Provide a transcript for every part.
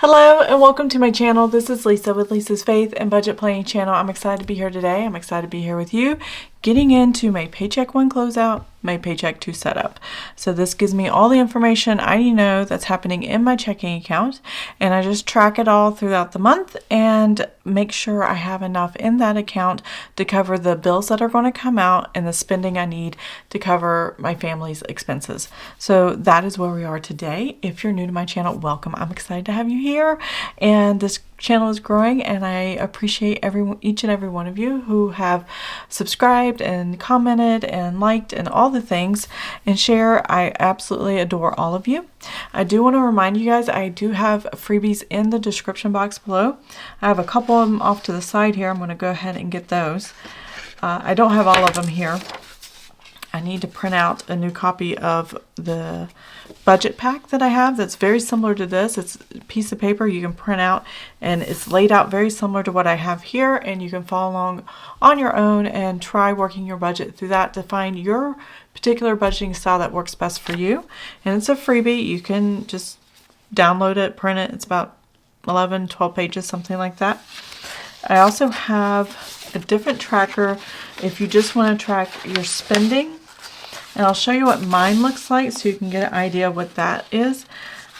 Hello and welcome to my channel. This is Lisa with Lisa's Faith and Budget Planning channel. I'm excited to be here today. I'm excited to be here with you, getting into my Paycheck 1 closeout, my Paycheck 2 setup. So this gives me all the information I need to know that's happening in my checking account, and I just track it all throughout the month and make sure I have enough in that account to cover the bills that are going to come out and the spending I need to cover my family's expenses. So that is where we are today. If you're new to my channel, welcome. I'm excited to have you here, and this channel is growing, and I appreciate each and every one of you who have subscribed and commented and liked and all the things and share. I absolutely adore all of you. I do want to remind you guys I do have freebies in the description box below. I have a couple of them off to the side here. I'm going to go ahead and get those. I don't have all of them here. I need to print out a new copy of the budget pack that I have that's very similar to this. It's a piece of paper you can print out, and it's laid out very similar to what I have here, and you can follow along on your own and try working your budget through that to find your particular budgeting style that works best for you. And it's a freebie. You can just download it, print it. It's about 11, 12 pages, something like that. I also have a different tracker if you just want to track your spending. And I'll show you what mine looks like so you can get an idea of what that is.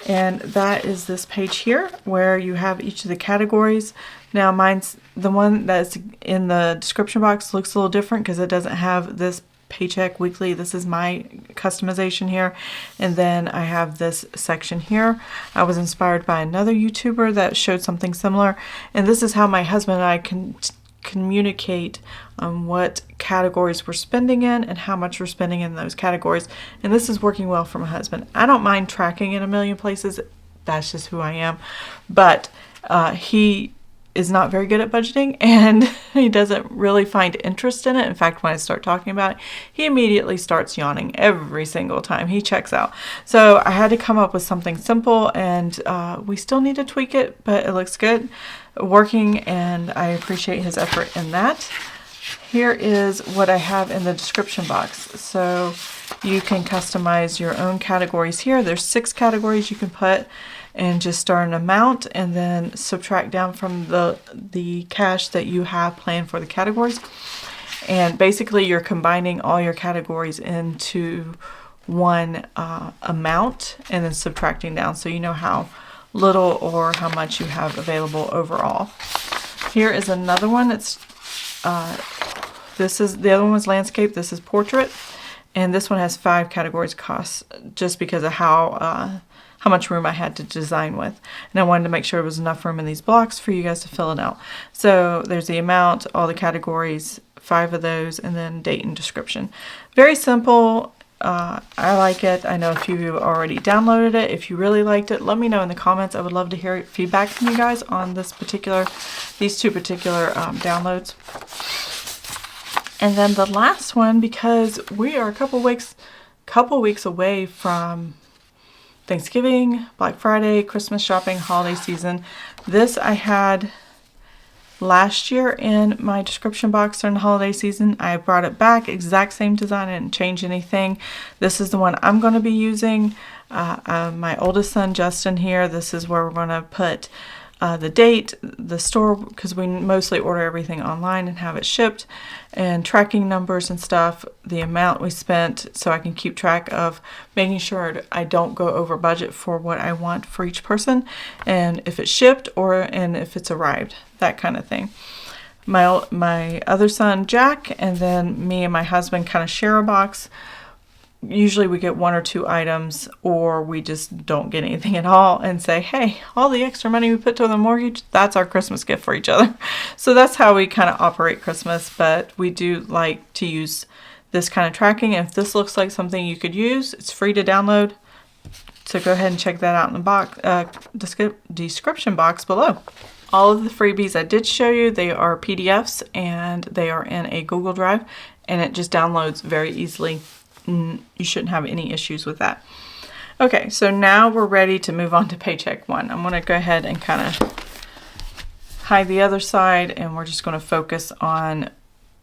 And that is this page here where you have each of the categories. Now mine's the one that's in the description box looks a little different because it doesn't have this paycheck weekly. This is my customization here. And then I have this section here. I was inspired by another YouTuber that showed something similar. And this is how my husband and I can communicate what categories we're spending in and how much we're spending in those categories. And this is working well for my husband. I don't mind tracking in a million places. That's just who I am. But he is not very good at budgeting, and he doesn't really find interest in it. In fact, when I start talking about it, he immediately starts yawning every single time he checks out. So I had to come up with something simple, and we still need to tweak it, but it looks good working, and I appreciate his effort in that. Here is what I have in the description box. So you can customize your own categories here. There's 6 categories you can put, and just start an amount and then subtract down from the cash that you have planned for the categories. And basically you're combining all your categories into one amount and then subtracting down so you know how little or how much you have available overall. Here is another one. It's the other one was landscape. This is portrait, and this one has 5 categories costs just because of how much room I had to design with. And I wanted to make sure there was enough room in these blocks for you guys to fill it out. So there's the amount, all the categories, 5 of those, and then date and description. Very simple. I like it. I know a few of you already downloaded it. If you really liked it, let me know in the comments. I would love to hear feedback from you guys on these two particular downloads. And then the last one, because we are a couple weeks away from Thanksgiving, Black Friday, Christmas shopping, holiday season. This I had last year in my description box during the holiday season. I brought it back, exact same design, I didn't change anything. This is the one I'm going to be using. My oldest son, Justin, here, this is where we're going to put the date, the store, because we mostly order everything online and have it shipped, and tracking numbers and stuff, the amount we spent, so I can keep track of making sure I don't go over budget for what I want for each person, and if it's shipped and if it's arrived, that kind of thing. My other son, Jack, and then me and my husband kind of share a box. Usually we get 1 or 2 items, or we just don't get anything at all and say, hey, all the extra money we put to the mortgage, that's our Christmas gift for each other. So that's how we kind of operate Christmas, but we do like to use this kind of tracking. And if this looks like something you could use, it's free to download. So go ahead and check that out in the box, description box below. All of the freebies I did show you, they are PDFs, and they are in a Google Drive, and it just downloads very easily. You shouldn't have any issues with that. Okay, so now we're ready to move on to Paycheck 1. I'm going to go ahead and kind of hide the other side, and we're just going to focus on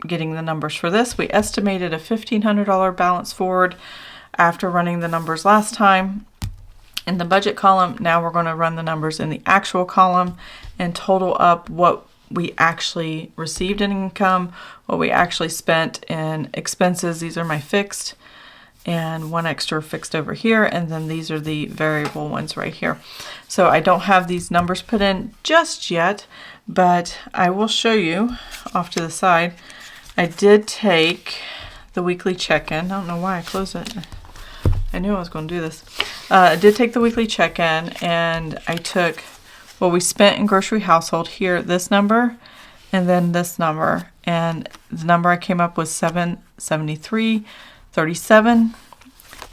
getting the numbers for this. We estimated a $1,500 balance forward after running the numbers last time. In the budget column, now we're going to run the numbers in the actual column and total up what we actually received in income, what we actually spent in expenses. These are my fixed, and one extra fixed over here, and then these are the variable ones right here. So I don't have these numbers put in just yet, but I will show you off to the side. I did take the weekly check-in. I don't know why I closed it. I knew I was going to do this. I did take the weekly check-in, and I took what we spent in grocery household here, this number, and then this number. And the number I came up with $773.37,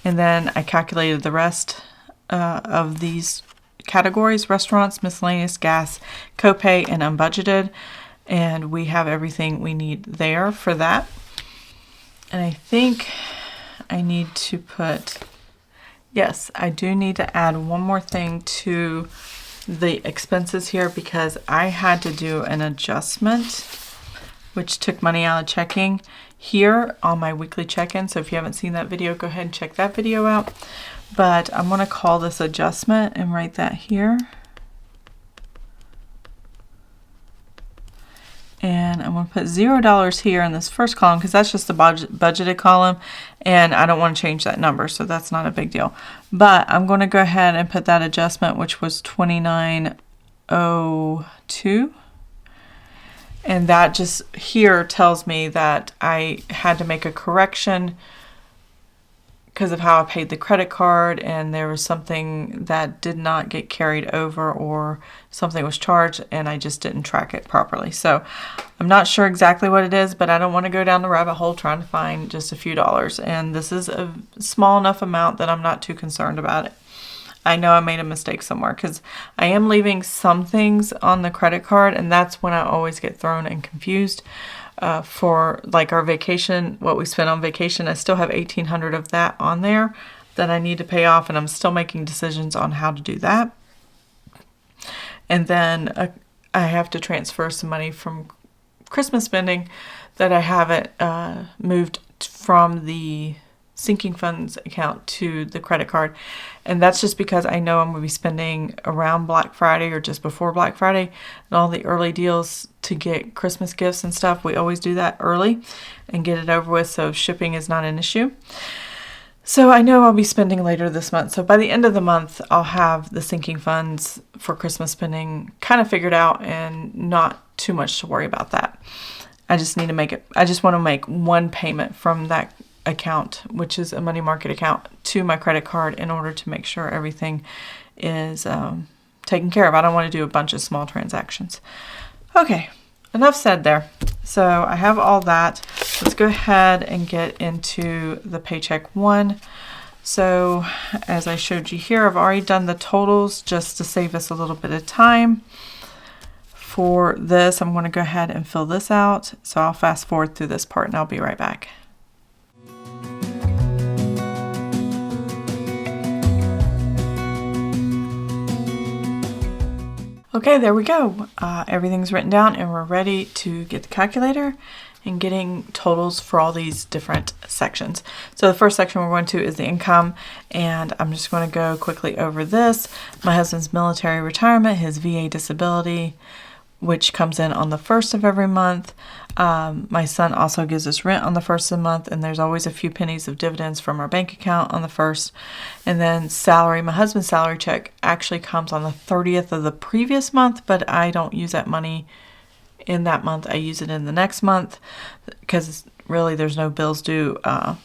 and then I calculated the rest of these categories: restaurants, miscellaneous, gas, copay, and unbudgeted. And we have everything we need there for that. And I think I need to put, yes, I do need to add one more thing to the expenses here, because I had to do an adjustment which took money out of checking here on my weekly check-in. So if you haven't seen that video, go ahead and check that video out. But I'm going to call this adjustment and write that here. And I'm going to put $0 here in this first column, because that's just the budgeted column, and I don't want to change that number, so that's not a big deal. But I'm going to go ahead and put that adjustment, which was $29.02. And that just here tells me that I had to make a correction because of how I paid the credit card, and there was something that did not get carried over, or something was charged and I just didn't track it properly. So I'm not sure exactly what it is, but I don't want to go down the rabbit hole trying to find just a few dollars. And this is a small enough amount that I'm not too concerned about it. I know I made a mistake somewhere, because I am leaving some things on the credit card, and that's when I always get thrown and confused. For like our vacation, what we spent on vacation, I still have $1,800 of that on there that I need to pay off, and I'm still making decisions on how to do that. And then I have to transfer some money from Christmas spending that I haven't moved from the sinking funds account to the credit card. And that's just because I know I'm going to be spending around Black Friday or just before Black Friday, and all the early deals to get Christmas gifts and stuff. We always do that early and get it over with, so shipping is not an issue. So I know I'll be spending later this month. So by the end of the month, I'll have the sinking funds for Christmas spending kind of figured out, and not too much to worry about that. I just need to make it, I just want to make one payment from that account, which is a money market account, to my credit card, in order to make sure everything is taken care of. I don't want to do a bunch of small transactions. Okay, enough said there. So I have all that. Let's go ahead and get into the paycheck one. So as I showed you here, I've already done the totals just to save us a little bit of time. For this, I'm going to go ahead and fill this out. So I'll fast forward through this part and I'll be right back. Okay, there we go. Everything's written down, and we're ready to get the calculator and getting totals for all these different sections. So the first section we're going to is the income, and I'm just going to go quickly over this. My husband's military retirement, his VA disability, which comes in on the 1st of every month. My son also gives us rent on the 1st of the month, and there's always a few pennies of dividends from our bank account on the 1st. And then salary, my husband's salary check actually comes on the 30th of the previous month, but I don't use that money in that month. I use it in the next month, because really there's no bills due that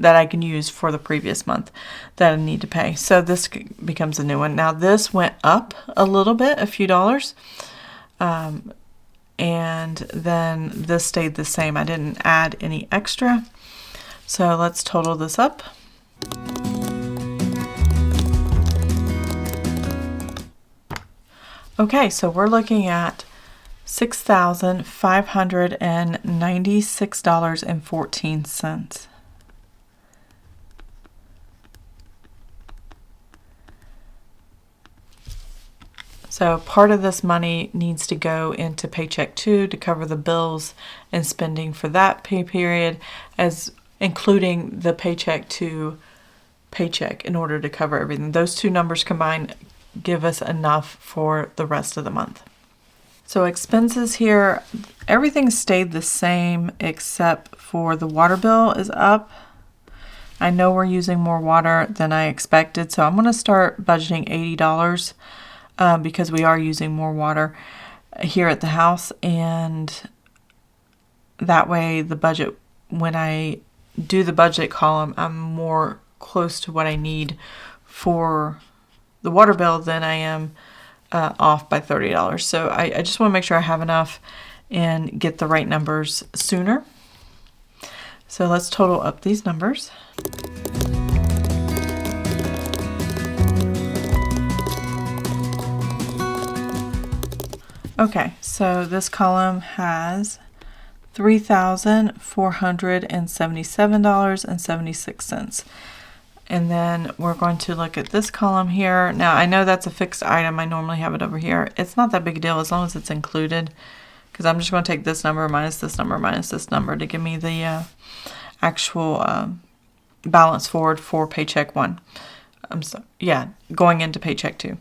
I can use for the previous month that I need to pay. So this becomes a new one. Now this went up a little bit, a few dollars. And then this stayed the same. I didn't add any extra. So let's total this up. Okay, so we're looking at $6,596.14. So part of this money needs to go into Paycheck 2 to cover the bills and spending for that pay period, as including the Paycheck 2 Paycheck in order to cover everything. Those two numbers combined give us enough for the rest of the month. So expenses here, everything stayed the same except for the water bill is up. I know we're using more water than I expected, so I'm going to start budgeting $80 because we are using more water here at the house, and that way the budget, when I do the budget column, I'm more close to what I need for the water bill than I am off by $30. So I just want to make sure I have enough and get the right numbers sooner. So let's total up these numbers. Okay, so this column has $3,477.76. And then we're going to look at this column here. Now, I know that's a fixed item. I normally have it over here. It's not that big a deal as long as it's included, because I'm just going to take this number minus this number minus this number to give me the actual balance forward for Paycheck 1. Going into Paycheck 2.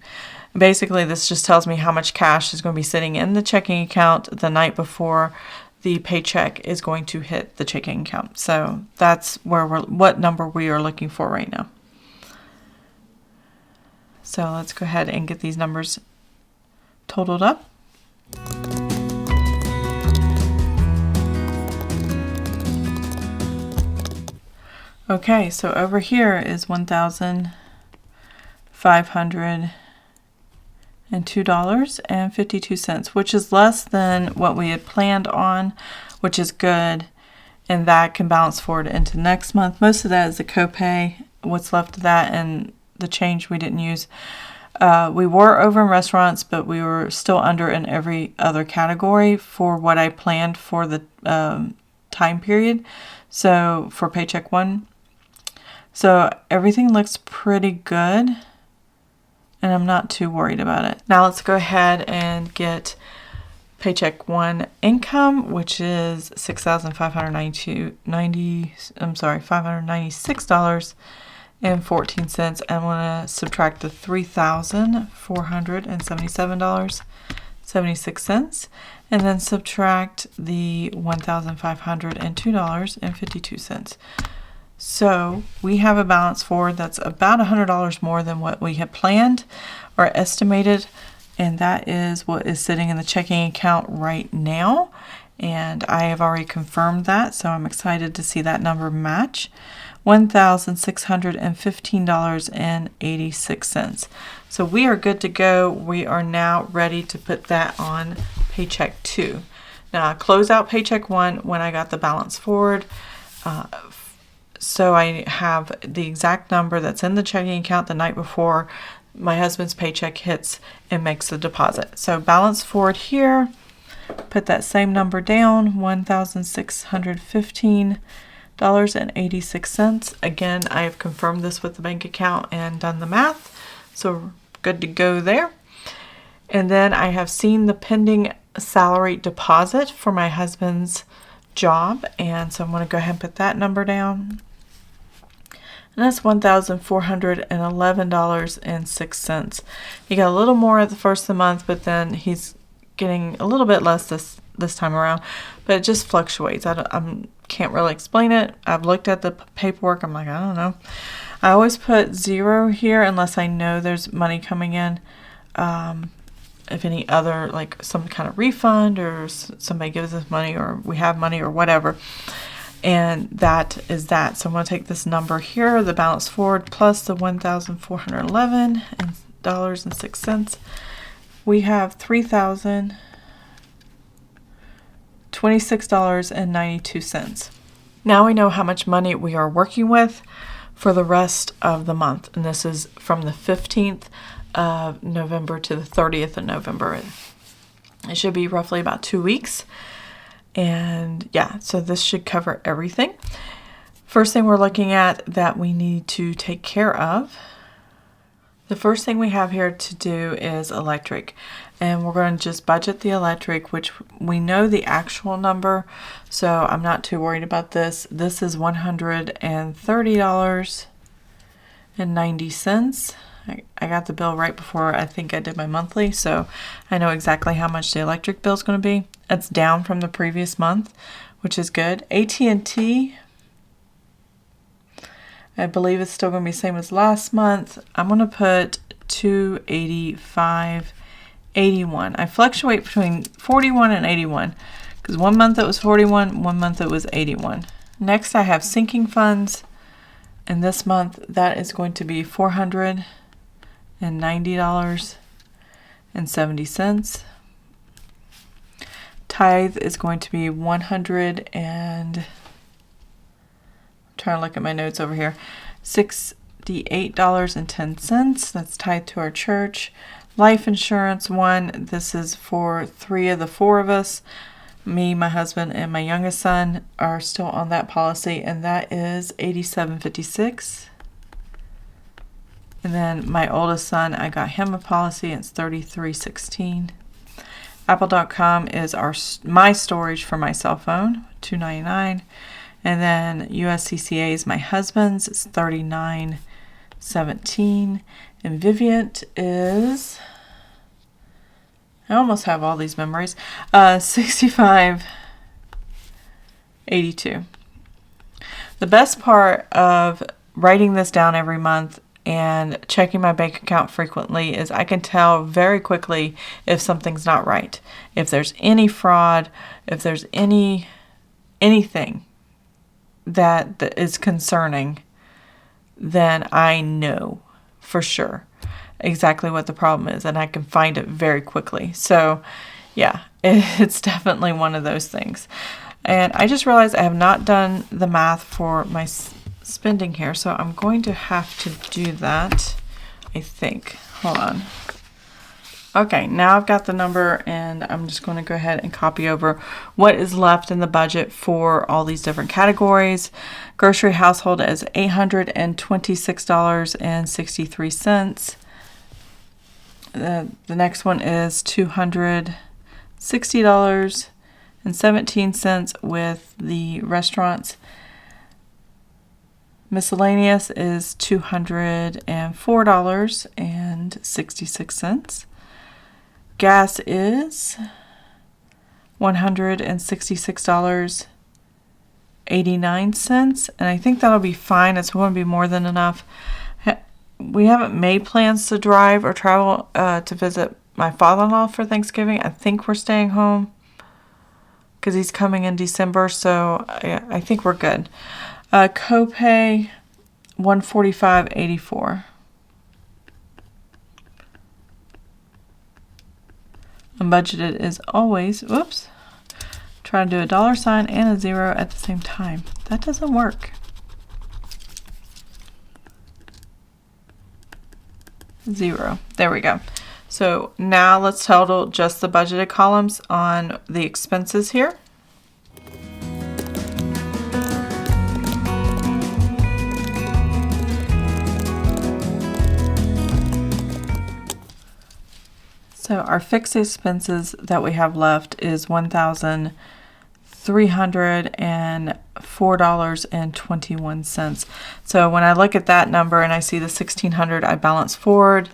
Basically, this just tells me how much cash is going to be sitting in the checking account the night before the paycheck is going to hit the checking account. So that's what number we are looking for right now. So let's go ahead and get these numbers totaled up. Okay, so over here is $1,502.52, which is less than what we had planned on, which is good, and that can balance forward into next month. Most of that is the copay, what's left of that, and the change we didn't use. We were over in restaurants, but we were still under in every other category for what I planned for the time period. So for Paycheck 1. So everything looks pretty good, and I'm not too worried about it. Now let's go ahead and get Paycheck 1 income, which is $596.14. I'm going to subtract the $3,477.76, and then subtract the $1,502.52. So we have a balance forward that's about $100 more than what we had planned or estimated, and that is what is sitting in the checking account right now. And I have already confirmed that, so I'm excited to see that number match. $1,615.86. So we are good to go. We are now ready to put that on Paycheck 2. Now I close out Paycheck 1 when I got the balance forward. So I have the exact number that's in the checking account the night before my husband's paycheck hits and makes the deposit. So balance forward here, put that same number down, $1,615.86. Again, I have confirmed this with the bank account and done the math, so we're good to go there. And then I have seen the pending salary deposit for my husband's job, and so I'm going to go ahead and put that number down. And that's $1,411.06. He got a little more at the first of the month, but then he's getting a little bit less this time around. But it just fluctuates. I can't really explain it. I've looked at the paperwork. I'm like, I don't know. I always put 0 here unless I know there's money coming in. If any other, like some kind of refund or somebody gives us money or we have money or whatever. And that is that. So I'm going to take this number here, the balance forward, plus the $1,411.06. We have $3,026.92. Now we know how much money we are working with for the rest of the month. And this is from the 15th of November to the 30th of November. It should be roughly about 2 weeks. And yeah, so this should cover everything. First thing we're looking at that we need to take care of. The first thing we have here to do is electric. And we're going to just budget the electric, which we know the actual number. So I'm not too worried about this. This is $130. I got the bill right before I think I did my monthly, so I know exactly how much the electric bill is going to be. It's down from the previous month, which is good. AT&T, I believe it's still going to be the same as last month. I'm going to put $285.81. I fluctuate between 41 and 81 because one month it was 41, one month it was 81. Next I have sinking funds, and this month that is going to be $490.70. Tithe is going to be trying to look at my notes over here, $68.10. That's tied to our church. Life insurance one, this is for 3 of the 4 of us. Me, my husband, and my youngest son are still on that policy, and that is $87.56. And then my oldest son, I got him a policy, it's $33.16. Apple.com is my storage for my cell phone, $2.99. And then USCCA is my husband's, it's $39.17. And Vivint is, I almost have all these memories, $65.82. The best part of writing this down every month and checking my bank account frequently is I can tell very quickly if something's not right. If there's any fraud, if there's anything that is concerning, then I know for sure exactly what the problem is, and I can find it very quickly. So yeah, it's definitely one of those things. And I just realized I have not done the math for my spending here, so I'm going to have to do that, I think. Hold on. Okay, now I've got the number, and I'm just going to go ahead and copy over what is left in the budget for all these different categories. Grocery household is $826.63. The next one is $260.17 with the restaurants. Miscellaneous is $204.66. Gas is $166.89, and I think that'll be fine. It's going to be more than enough. We haven't made plans to drive or travel to visit my father-in-law for Thanksgiving. I think we're staying home because he's coming in December, so I think we're good. Copay, $145.84. Unbudgeted is always, whoops, try to do a $sign and a 0 at the same time. That doesn't work. 0. There we go. So now let's total just the budgeted columns on the expenses here. So our fixed expenses that we have left is $1,304.21. So when I look at that number and I see the $1,600 I balance forward,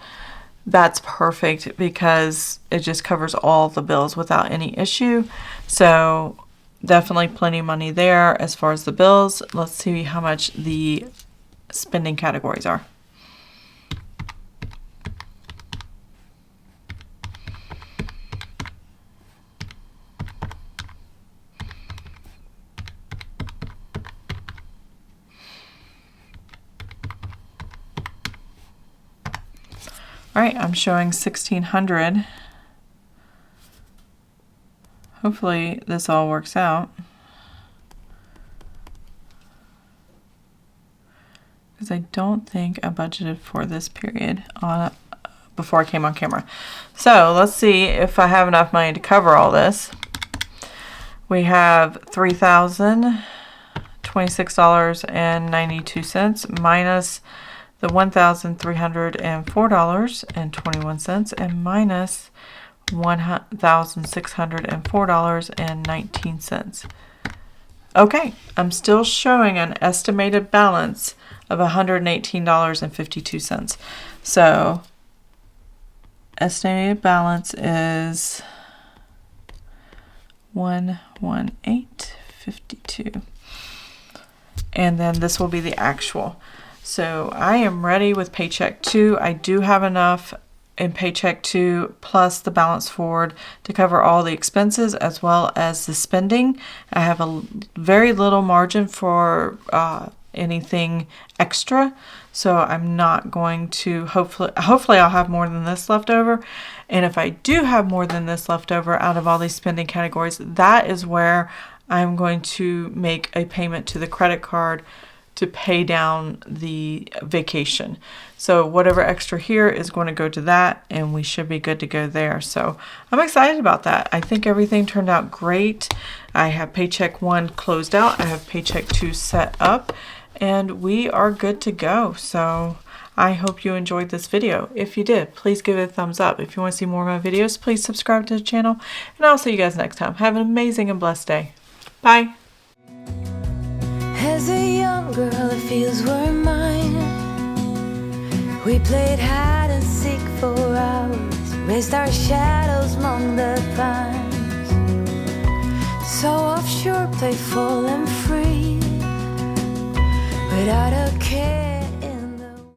that's perfect because it just covers all the bills without any issue. So definitely plenty of money there as far as the bills. Let's see how much the spending categories are. All right, I'm showing 1,600. Hopefully this all works out. Because I don't think I budgeted for this period before I came on camera. So let's see if I have enough money to cover all this. We have $3,026.92 minus the $1,304.21 and minus $1,604.19. Okay, I'm still showing an estimated balance of $118.52. So estimated balance is $118.52. And then this will be the actual. So I am ready with Paycheck 2. I do have enough in Paycheck 2 plus the balance forward to cover all the expenses as well as the spending. I have a very little margin for anything extra, so I'm not going to, hopefully I'll have more than this left over. And if I do have more than this left over out of all these spending categories, that is where I'm going to make a payment to the credit card to pay down the vacation. So whatever extra here is going to go to that, and we should be good to go there. So I'm excited about that. I think everything turned out great. I have Paycheck 1 closed out. I have Paycheck 2 set up, and we are good to go. So I hope you enjoyed this video. If you did, please give it a thumbs up. If you want to see more of my videos, please subscribe to the channel, and I'll see you guys next time. Have an amazing and blessed day. Bye. As a young girl, it feels we're mine. We played hide and seek for hours, raised our shadows among the pines. So offshore, playful and free, without a